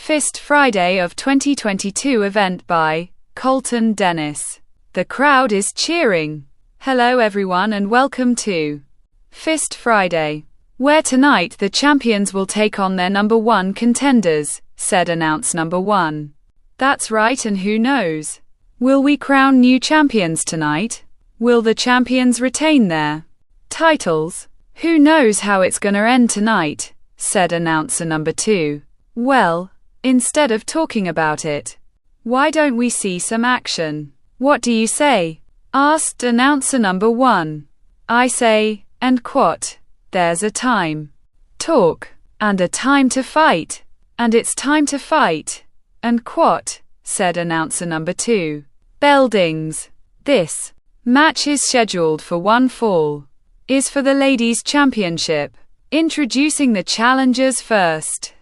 Fist Friday of 2022 event by Colton Dennis. The crowd is cheering. Hello everyone and welcome to Fist Friday, where tonight the champions will take on their number one contenders, said announce number one. That's right, and who knows? Will we crown new champions tonight? Will the champions retain their titles? Who knows how it's gonna end tonight, said announcer number two. Well, instead of talking about it, why don't we see some action? What do you say? Asked announcer number one. I say, and quote, there's a time talk, and a time to fight, and it's time to fight, and quote, said announcer number two. Bell dings. This match is scheduled for one fall. Is for the ladies' championship. Introducing the challengers first.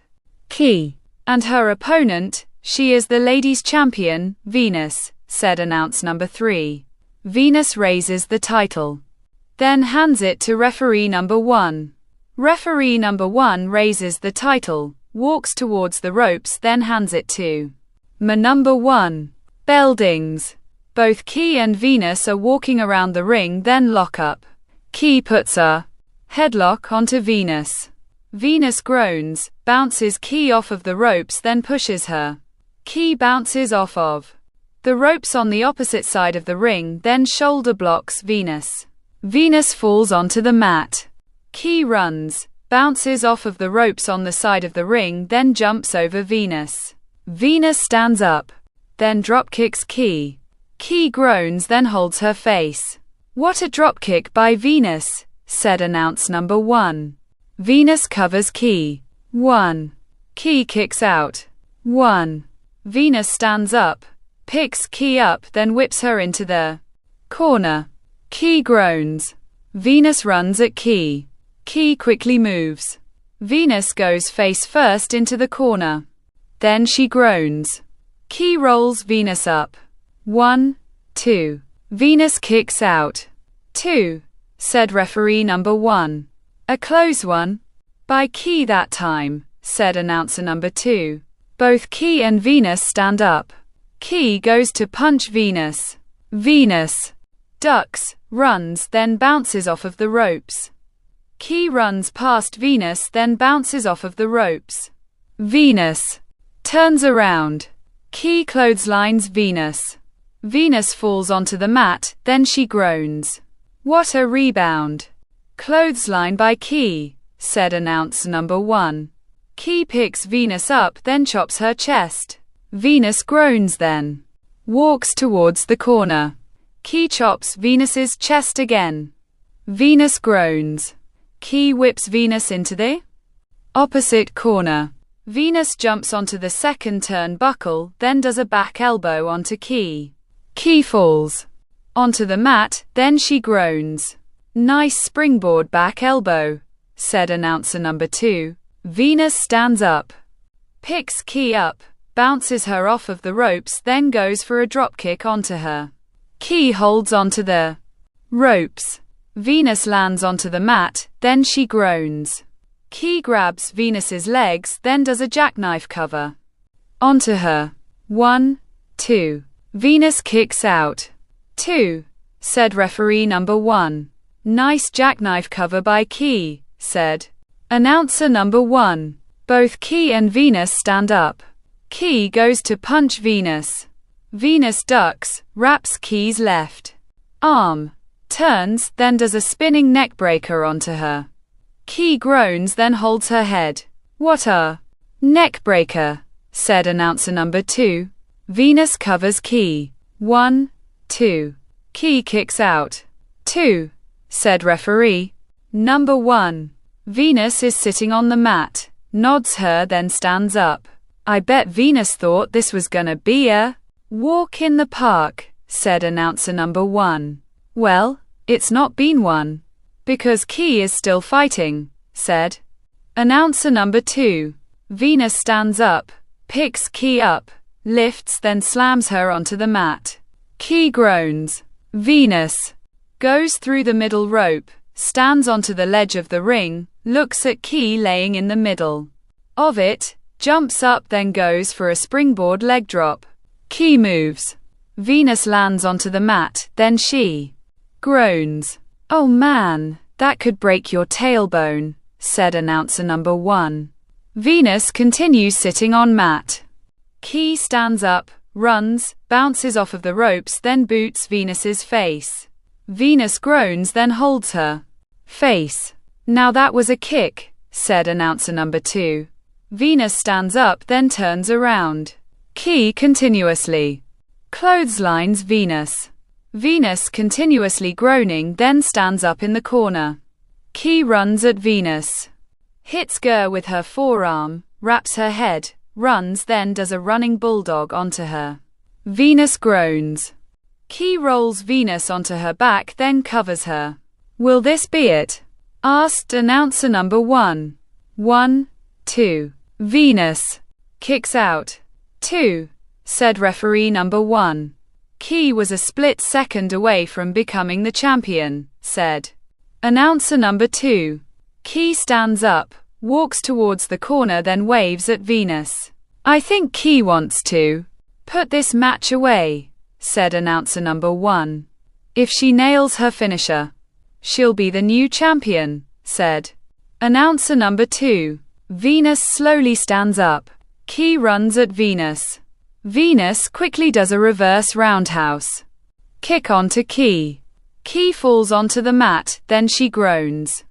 Key. And her opponent, she is the ladies' champion, Venus, said announce number three. Venus raises the title, then hands it to referee number one. Referee number one raises the title, walks towards the ropes, then hands it to number one. Bell dings. Both Key and Venus are walking around the ring, then lock up. Key puts a headlock onto Venus. Venus groans, bounces Key off of the ropes, then pushes her. Key bounces off of the ropes on the opposite side of the ring, then shoulder blocks Venus. Venus falls onto the mat. Key runs, bounces off of the ropes on the side of the ring, then jumps over Venus. Venus stands up, then drop kicks Key. Key groans, then holds her face. What a dropkick by Venus, said announce number one. Venus covers Key. 1. Key kicks out. 1. Venus stands up, picks Key up, then whips her into the corner. Key groans. Venus runs at Key. Key quickly moves. Venus goes face first into the corner. Then she groans. Key rolls Venus up. 1, 2. Venus kicks out. 2. Said referee number one. A close one by Key that time, said announcer number two. Both Key and Venus stand up. Key goes to punch Venus. Venus ducks, runs, then bounces off of the ropes. Key runs past Venus, then bounces off of the ropes. Venus turns around. Key clotheslines Venus. Venus falls onto the mat, then she groans. What a rebound. Clothesline by Key, said announcer number one. Key picks Venus up, then chops her chest. Venus groans, then walks towards the corner. Key chops Venus's chest again. Venus groans. Key whips Venus into the opposite corner. Venus jumps onto the second turnbuckle, then does a back elbow onto Key. Key falls onto the mat, then she groans. Nice springboard back elbow, said announcer number two. Venus stands up, picks Key up, bounces her off of the ropes, then goes for a dropkick onto her. Key holds onto the ropes. Venus lands onto the mat, then she groans. Key grabs Venus's legs, then does a jackknife cover onto her. 1, 2. Venus kicks out. 2. Said referee number one. Nice jackknife cover by Key, said announcer number one. Both Key and Venus stand up. Key goes to punch Venus. Venus ducks, wraps Key's left arm, turns, then does a spinning neckbreaker onto her. Key groans, then holds her head. What a neckbreaker, said announcer number two. Venus covers Key. 1, 2. Key kicks out. 2. Said referee number one. Venus is sitting on the mat, nods her, then stands up. I bet Venus thought this was gonna be a walk in the park, said announcer number one. Well, it's not been one, because Key is still fighting, said announcer number two. Venus stands up, picks Key up, lifts, then slams her onto the mat. Key groans. Venus goes through the middle rope, stands onto the ledge of the ring, looks at Key laying in the middle of it, jumps up then goes for a springboard leg drop. Key moves. Venus lands onto the mat, then she groans. "Oh man, that could break your tailbone," said announcer number 1. Venus continues sitting on mat. Key stands up, runs, bounces off of the ropes then boots Venus's face. Venus groans then holds her face. "Now that was a kick," said announcer number 2. Venus stands up then turns around. Key continuously clotheslines Venus. Venus continuously groaning then stands up in the corner. Key runs at Venus. Hits Ger with her forearm, wraps her head, runs then does a running bulldog onto her. Venus groans. Key rolls Venus onto her back then covers her. "Will this be it?" asked announcer number 1. 1, 2. Venus kicks out. 2, said referee number 1. Key was a split second away from becoming the champion, said announcer number 2. Key stands up, walks towards the corner then waves at Venus. "I think Key wants to put this match away," said announcer number 1. "If she nails her finisher, she'll be the new champion," said announcer number 2. Venus slowly stands up. Key runs at Venus. Venus quickly does a reverse roundhouse kick onto Key. Key falls onto the mat, then she groans.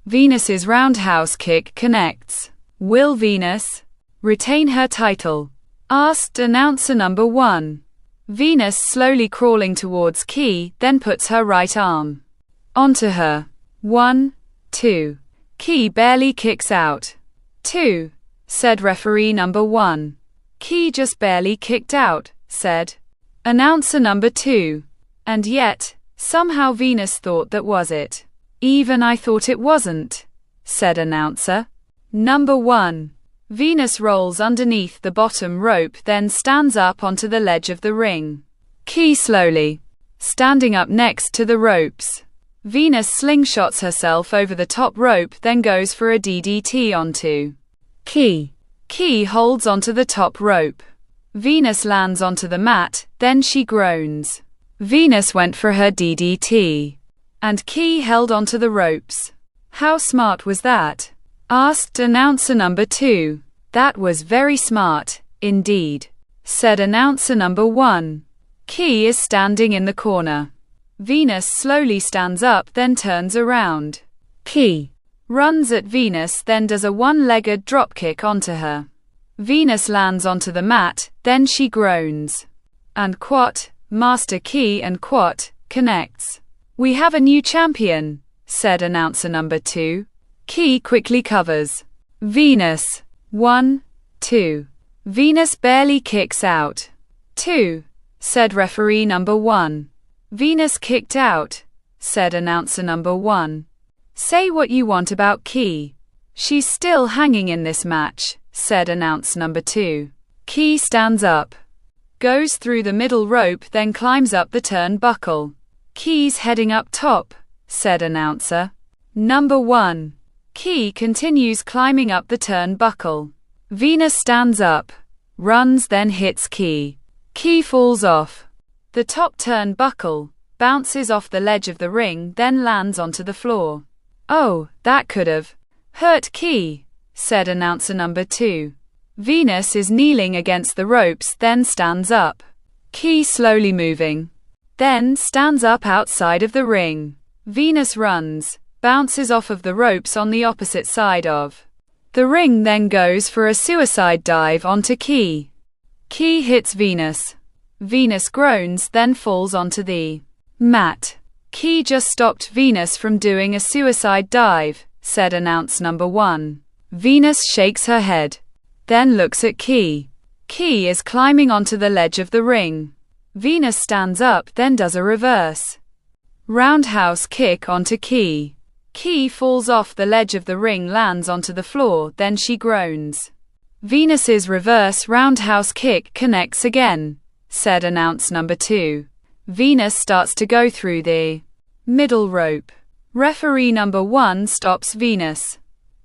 Venus's roundhouse kick connects. "Will Venus retain her title?" asked announcer number 1. Venus slowly crawling towards Key, then puts her right arm onto her. 1, 2. Key barely kicks out. 2, said referee number 1. Key just barely kicked out, said announcer number 2. And yet, somehow Venus thought that was it. "Even I thought it wasn't," said announcer number 1. Venus rolls underneath the bottom rope then stands up onto the ledge of the ring. Key slowly standing up next to the ropes. Venus slingshots herself over the top rope then goes for a DDT onto Key. Key holds onto the top rope. Venus lands onto the mat, then she groans. Venus went for her DDT. And Key held onto the ropes. "How smart was that?" asked announcer number 2. "That was very smart, indeed," said announcer number 1. Key is standing in the corner. Venus slowly stands up then turns around. Key runs at Venus then does a one-legged dropkick onto her. Venus lands onto the mat, then she groans. And Quat, Master Key and Quat, connects. "We have a new champion," said announcer number 2. Key quickly covers Venus. 1, 2. Venus barely kicks out. 2, said referee number 1. Venus kicked out, said announcer number 1. "Say what you want about Key. She's still hanging in this match," said announcer number 2. Key stands up, goes through the middle rope then climbs up the turnbuckle. "Key's heading up top," said announcer number 1. Key continues climbing up the turnbuckle. Venus stands up, runs then hits Key. Key falls off the top turnbuckle, bounces off the ledge of the ring then lands onto the floor. "Oh, that could have hurt Key," said announcer number 2. Venus is kneeling against the ropes then stands up. Key slowly moving, then stands up outside of the ring. Venus runs, bounces off of the ropes on the opposite side of the ring then goes for a suicide dive onto Key. Key hits Venus. Venus groans then falls onto the mat. "Key just stopped Venus from doing a suicide dive," said announcer number 1. Venus shakes her head, then looks at Key. Key is climbing onto the ledge of the ring. Venus stands up then does a reverse roundhouse kick onto Key. Key falls off the ledge of the ring lands onto the floor then she groans. Venus's reverse roundhouse kick connects again, said announcer number 2. Venus starts to go through the middle rope. Referee number 1 stops Venus.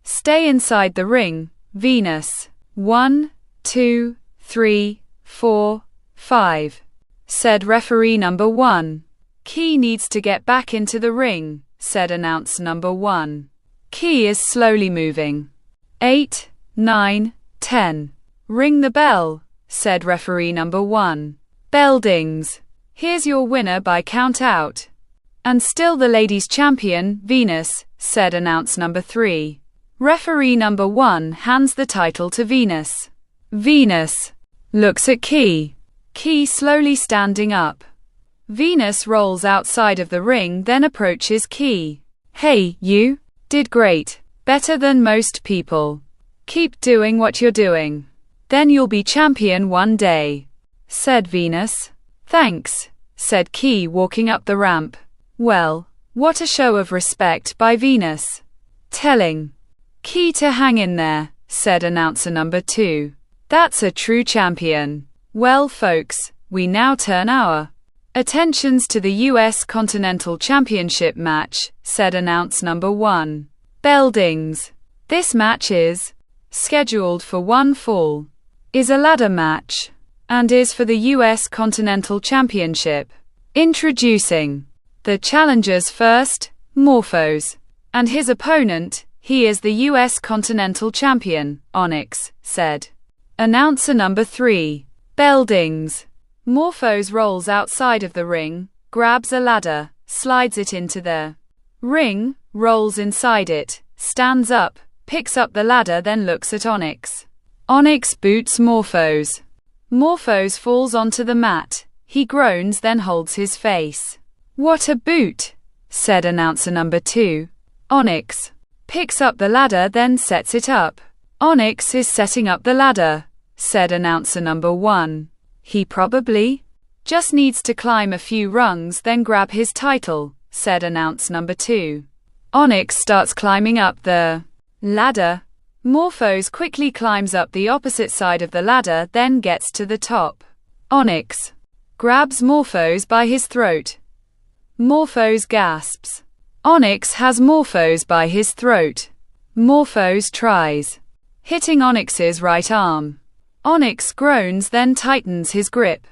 "Stay inside the ring, Venus." 1, 2, 3, 4, 5, said referee number 1. Key needs to get back into the ring, said announcer number 1. Key is slowly moving. 8, 9, 10. Ring the bell, said referee number 1. Bell dings. Here's your winner by count out. And still the ladies' champion, Venus, said announcer number 3. Referee number 1 hands the title to Venus. Venus looks at Key. Key slowly standing up. Venus rolls outside of the ring, then approaches Key. Hey, you did great. Better than most people. Keep doing what you're doing. Then you'll be champion one day, said Venus. Thanks, said Key, walking up the ramp. Well, what a show of respect by Venus. Telling Key to hang in there, said announcer number 2. That's a true champion. Well, folks, we now turn our attentions to the U.S. Continental Championship match, said announcer number 1. Bell dings. This match is scheduled for one fall, is a ladder match, and is for the U.S. Continental Championship. Introducing the challengers first, Morphos, and his opponent, he is the U.S. Continental Champion, Onyx, said announcer number 3. Bell dings. Morphos rolls outside of the ring, grabs a ladder, slides it into the ring, rolls inside it, stands up, picks up the ladder, then looks at Onyx. Onyx boots Morphos. Morphos falls onto the mat. He groans, then holds his face. What a boot, said announcer number 2. Onyx picks up the ladder, then sets it up. Onyx is setting up the ladder, said announcer number 1. He probably just needs to climb a few rungs, then grab his title, said announcer number 2. Onyx starts climbing up the ladder. Morphos quickly climbs up the opposite side of the ladder, then gets to the top. Onyx grabs Morphos by his throat. Morphos gasps. Onyx has Morphos by his throat. Morphos tries hitting Onyx's right arm. Onyx groans, then tightens his grip.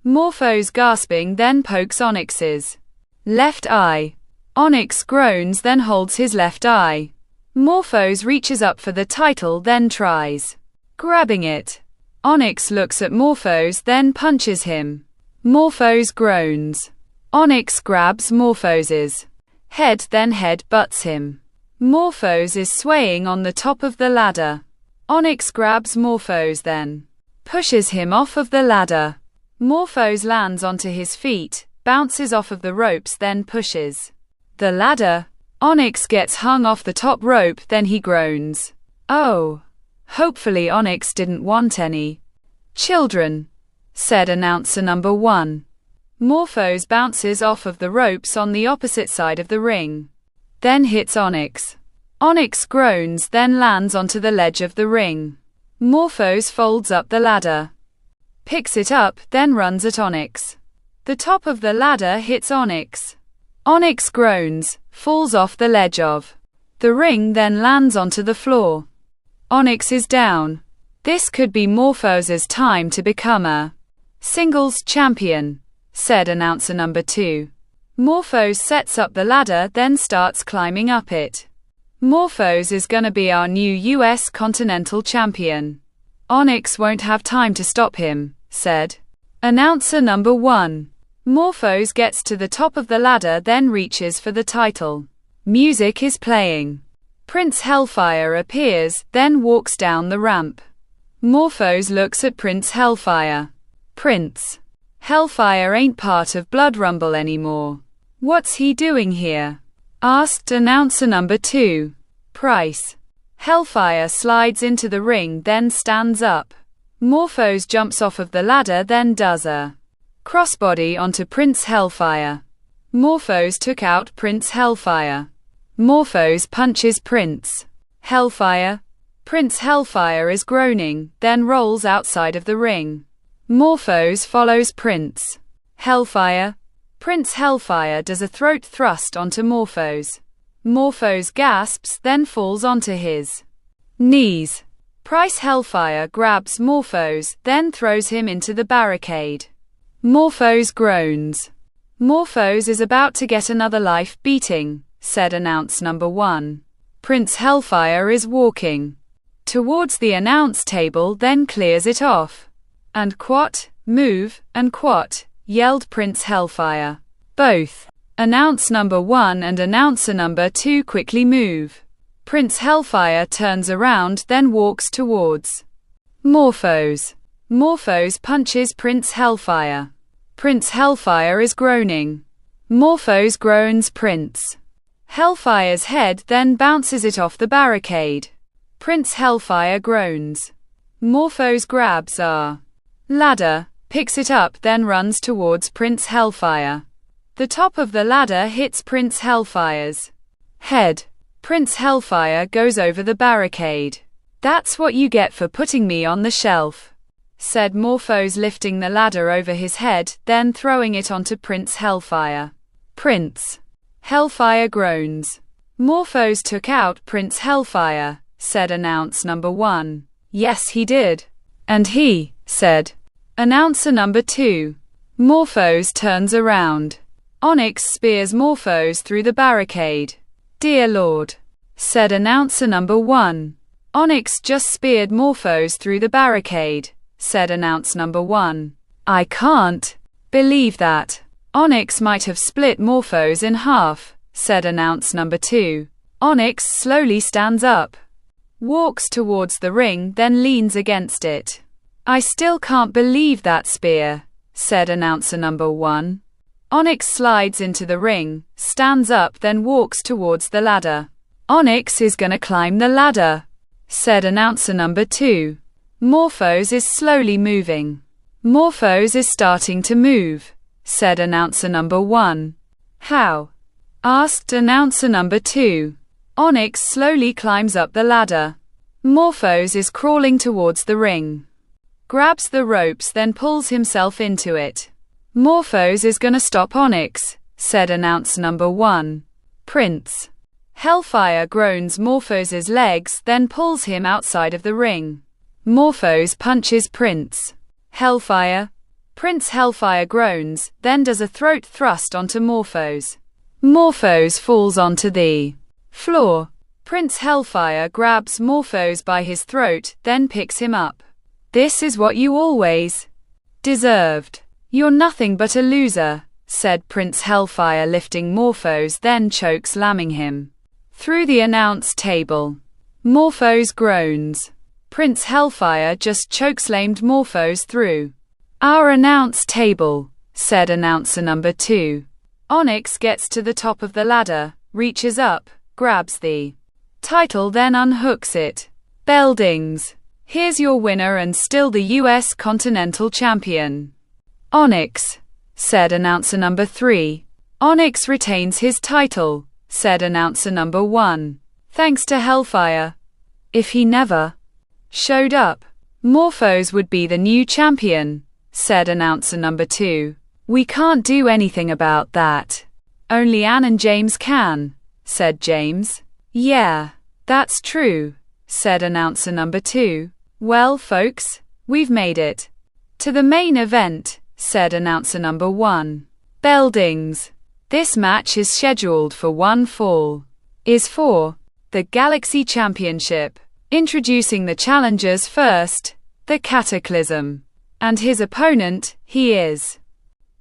Morphos gasping, then pokes Onyx's left eye. Onyx groans, then holds his left eye. Morphos reaches up for the title, then tries grabbing it. Onyx looks at Morphos, then punches him. Morphos groans. Onyx grabs Morphos's head, then head-butts him. Morphos is swaying on the top of the ladder. Onyx grabs Morphos, then pushes him off of the ladder. Morphos lands onto his feet, bounces off of the ropes, then pushes the ladder. Onyx gets hung off the top rope, then he groans. Oh, hopefully Onyx didn't want any children, said announcer number 1. Morphos bounces off of the ropes on the opposite side of the ring, then hits Onyx. Onyx groans, then lands onto the ledge of the ring. Morphos folds up the ladder, picks it up, then runs at Onyx. The top of the ladder hits Onyx. Onyx groans, falls off the ledge of the ring, then lands onto the floor. Onyx is down. This could be Morphos's time to become a singles champion, said announcer number 2. Morphos sets up the ladder, then starts climbing up it. Morphos is gonna be our new US Continental Champion. Onyx won't have time to stop him, said announcer number 1. Morphos gets to the top of the ladder, then reaches for the title. Music is playing. Prince Hellfire appears, then walks down the ramp. Morphos looks at Prince Hellfire. Prince Hellfire ain't part of Blood Rumble anymore. What's he doing here? Asked announcer number 2. Price. Hellfire slides into the ring, then stands up. Morphos jumps off of the ladder, then does a crossbody onto Prince Hellfire. Morphos took out Prince Hellfire. Morphos punches Prince Hellfire. Prince Hellfire is groaning, then rolls outside of the ring. Morphos follows Prince Hellfire. Prince Hellfire does a throat thrust onto Morphos. Morphos gasps, then falls onto his knees. Price Hellfire grabs Morphos, then throws him into the barricade. Morphos groans. Morphos is about to get another life beating, said announce number 1. Prince Hellfire is walking towards the announce table, then clears it off. And quat, move, and quat, yelled Prince Hellfire. Both announce number 1 and announcer number 2 quickly move. Prince Hellfire turns around, then walks towards Morphos. Morphos punches Prince Hellfire. Prince Hellfire is groaning. Morphos groans Prince Hellfire's head, then bounces it off the barricade. Prince Hellfire groans. Morphos grabs a ladder, picks it up, then runs towards Prince Hellfire. The top of the ladder hits Prince Hellfire's head. Prince Hellfire goes over the barricade. That's what you get for putting me on the shelf, said Morphos, lifting the ladder over his head, then throwing it onto Prince Hellfire. Prince Hellfire groans. Morphos took out Prince Hellfire, said announce number 1. Yes, he did. And he, said announcer number 2. Morphos turns around. Onyx spears Morphos through the barricade. Dear Lord, said announcer number 1. Onyx just speared Morphos through the barricade, said announce number 1. I can't believe that. Onyx might have split Morphos in half, said announce number 2. Onyx slowly stands up, walks towards the ring, then leans against it. I still can't believe that spear, said announcer number 1. Onyx slides into the ring, stands up, then walks towards the ladder. Onyx is gonna climb the ladder, said announcer number 2. Morphos is slowly moving. Morphos is starting to move, said announcer number 1. How? Asked announcer number 2. Onyx slowly climbs up the ladder. Morphos is crawling towards the ring. Grabs the ropes, then pulls himself into it. Morphos is gonna stop Onyx, said announce number 1. Prince Hellfire groans Morphos's legs, then pulls him outside of the ring. Morphos punches Prince Hellfire. Prince Hellfire groans, then does a throat thrust onto Morphos. Morphos falls onto the floor. Prince Hellfire grabs Morphos by his throat, then picks him up. This is what you always deserved. You're nothing but a loser, said Prince Hellfire, lifting Morphos, then choke slamming him through the announce table. Morphos groans. Prince Hellfire just chokeslammed Morphos through our announce table, said announcer number 2. Onyx gets to the top of the ladder, reaches up, grabs the title, then unhooks it. Beldings. Here's your winner and still the US Continental Champion. Onyx, said announcer number 3. Onyx retains his title, said announcer number 1. Thanks to Hellfire. If he never showed up, Morphos would be the new champion, said announcer number 2. We can't do anything about that. Only Anne and James can, said James. Yeah, that's true, said announcer number 2. Well, folks, we've made it to the main event, said announcer number 1. Beldings. This match is scheduled for one fall. Is for the Galaxy Championship. Introducing the challengers first, the Cataclysm. And his opponent, he is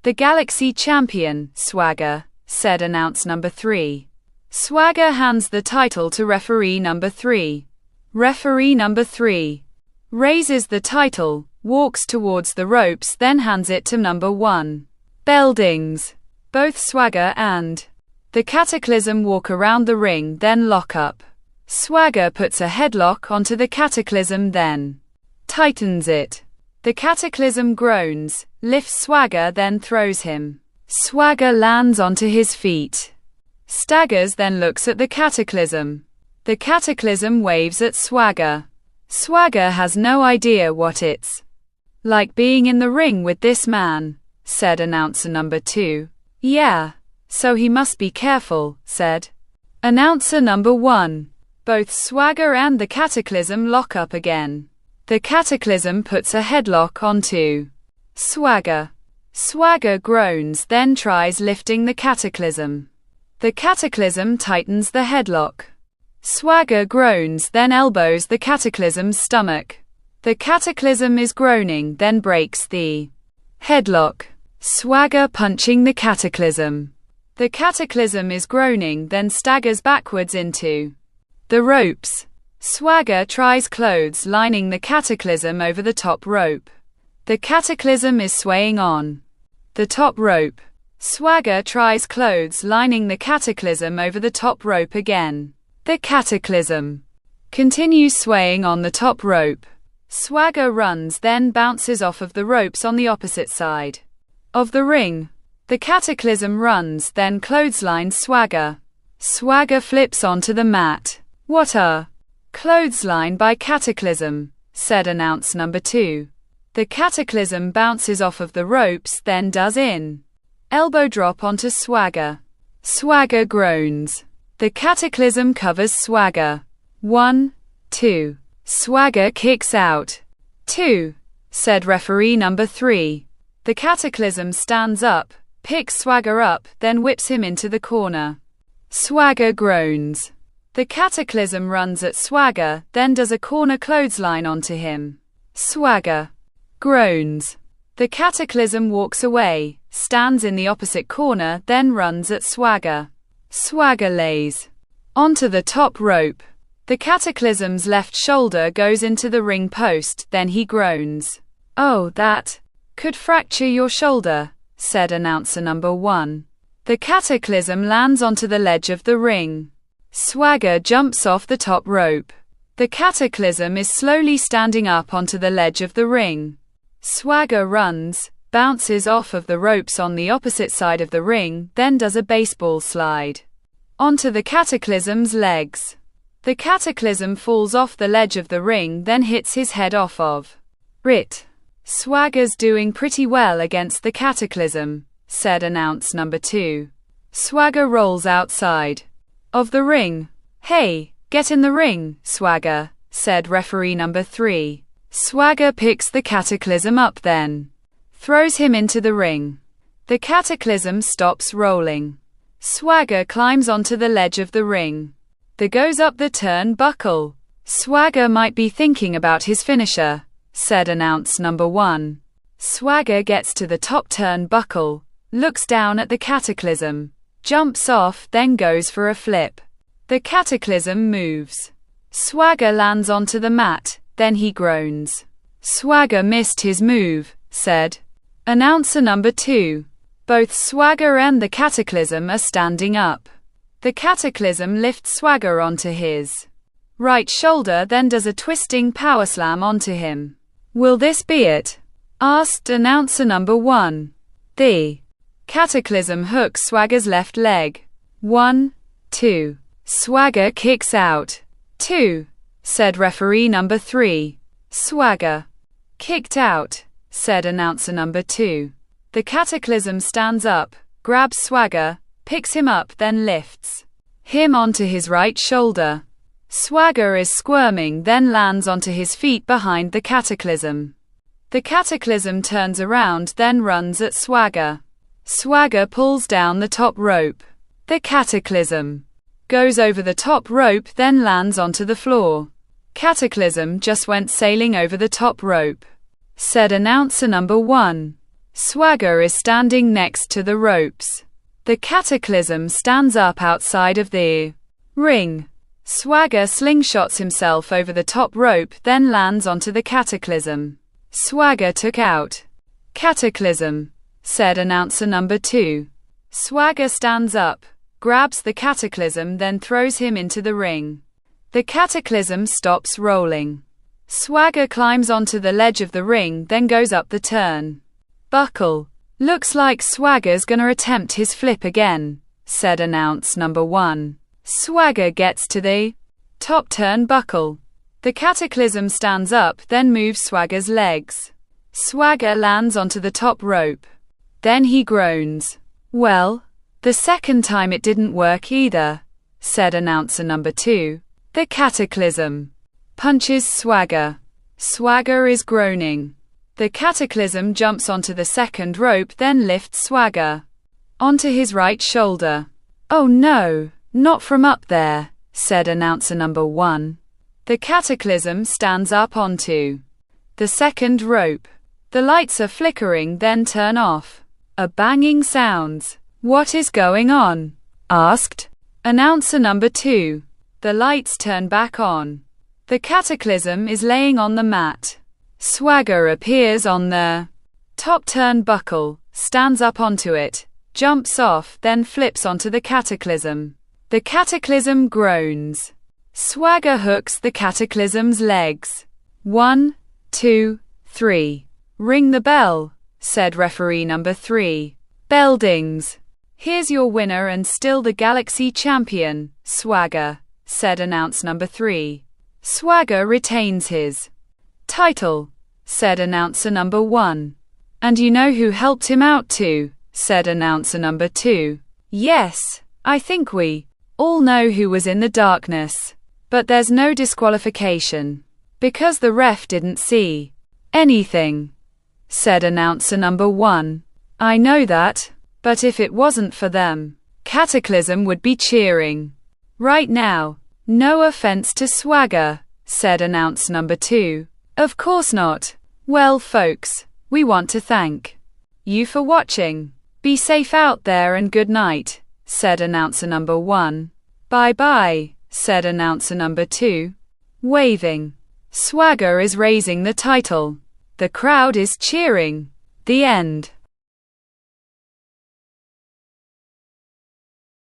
the Galaxy Champion, Swagger, said announce number 3. Swagger hands the title to referee number 3. Referee number 3 raises the title, walks towards the ropes, then hands it to number 1. Beldings. Both Swagger and the Cataclysm walk around the ring, then lock up. Swagger puts a headlock onto the Cataclysm, then tightens it. The Cataclysm groans, lifts Swagger, then throws him. Swagger lands onto his feet, staggers, then looks at the Cataclysm. The Cataclysm waves at Swagger. Swagger has no idea what it's like being in the ring with this man, said announcer number 2. Yeah, so he must be careful, said announcer number 1. Both Swagger and the Cataclysm lock up again. The Cataclysm puts a headlock onto Swagger. Swagger groans, then tries lifting the Cataclysm. The Cataclysm tightens the headlock. Swagger groans, then elbows the Cataclysm's stomach. The Cataclysm is groaning, then breaks the headlock. Swagger punching the Cataclysm. The Cataclysm is groaning, then staggers backwards into the ropes. Swagger tries clothes lining the Cataclysm over the top rope. The Cataclysm is swaying on the top rope. Swagger tries clothes lining the Cataclysm over the top rope again. The Cataclysm continues swaying on the top rope. Swagger runs, then bounces off of the ropes on the opposite side of the ring. The Cataclysm runs, then clotheslines Swagger. Swagger flips onto the mat. "What a clothesline by Cataclysm," said announce number 2. The Cataclysm bounces off of the ropes, then does in elbow drop onto Swagger. Swagger groans. The Cataclysm covers Swagger. 1, 2. Swagger kicks out. 2, said referee number 3. The Cataclysm stands up, picks Swagger up, then whips him into the corner. Swagger groans. The Cataclysm runs at Swagger, then does a corner clothesline onto him. Swagger groans. The Cataclysm walks away, stands in the opposite corner, then runs at Swagger. Swagger lays onto the top rope. The Cataclysm's left shoulder goes into the ring post, then he groans. "Oh, that could fracture your shoulder," said announcer number 1. The Cataclysm lands onto the ledge of the ring. Swagger jumps off the top rope. The Cataclysm is slowly standing up onto the ledge of the ring. Swagger runs, bounces off of the ropes on the opposite side of the ring, then does a baseball slide onto the Cataclysm's legs. The Cataclysm falls off the ledge of the ring, then hits his head off of it. "Swagger's doing pretty well against the Cataclysm," said announce number 2. Swagger rolls outside of the ring. "Hey, get in the ring, Swagger," said referee number 3. Swagger picks the Cataclysm up, then throws him into the ring. The Cataclysm stops rolling. Swagger climbs onto the ledge of the ring. There goes up the turnbuckle. "Swagger might be thinking about his finisher," said announce number 1. Swagger gets to the top turnbuckle, looks down at the Cataclysm, jumps off, then goes for a flip. The Cataclysm moves. Swagger lands onto the mat, then he groans. "Swagger missed his move," said announcer number 2. Both Swagger and the Cataclysm are standing up. The Cataclysm lifts Swagger onto his right shoulder, then does a twisting power slam onto him. "Will this be it?" asked announcer number 1. The Cataclysm hooks Swagger's left leg. 1, 2. Swagger kicks out. 2, said referee number 3. Swagger kicked out, said announcer number 2. The Cataclysm stands up, grabs Swagger, picks him up, then lifts him onto his right shoulder. Swagger is squirming, then lands onto his feet behind the Cataclysm. The Cataclysm turns around, then runs at Swagger. Swagger pulls down the top rope. The Cataclysm goes over the top rope, then lands onto the floor. Cataclysm just went sailing over the top rope, said announcer number 1. Swagger is standing next to the ropes. The Cataclysm stands up outside of the ring. Swagger slingshots himself over the top rope, then lands onto the Cataclysm. Swagger took out Cataclysm, said announcer number 2. Swagger stands up, grabs the Cataclysm, then throws him into the ring. The Cataclysm stops rolling. Swagger climbs onto the ledge of the ring, then goes up the turnbuckle. Looks like Swagger's gonna attempt his flip again, said announce number 1. Swagger gets to the top turnbuckle. The Cataclysm stands up, then moves Swagger's legs. Swagger lands onto the top rope. Then he groans. "Well, the second time it didn't work either," said announcer number 2. The Cataclysm punches Swagger. Swagger is groaning. The Cataclysm jumps onto the second rope, then lifts Swagger onto his right shoulder. "Oh no, not from up there," said announcer number 1. The Cataclysm stands up onto the second rope. The lights are flickering, then turn off. A banging sounds. "What is going on?" asked announcer number 2. The lights turn back on. The Cataclysm is laying on the mat. Swagger appears on the top turnbuckle, stands up onto it, jumps off, then flips onto the Cataclysm. The Cataclysm groans. Swagger hooks the Cataclysm's legs. 1, 2, 3. "Ring the bell," said referee number 3. Bell dings. "Here's your winner and still the Galaxy champion, Swagger," said announce number 3. "Swagger retains his title," said announcer number 1. "And you know who helped him out too," said announcer number 2. "Yes, I think we all know who was in the darkness. But there's no disqualification, because the ref didn't see anything," said announcer number 1. "I know that, but if it wasn't for them, Cataclysm would be cheering right now." "No offense to Swagger," said announce number 2. "Of course not. Well, folks, we want to thank you for watching. Be safe out there and good night," said announcer number 1. "Bye-bye," said announcer number 2, waving. Swagger is raising the title. The crowd is cheering. The end.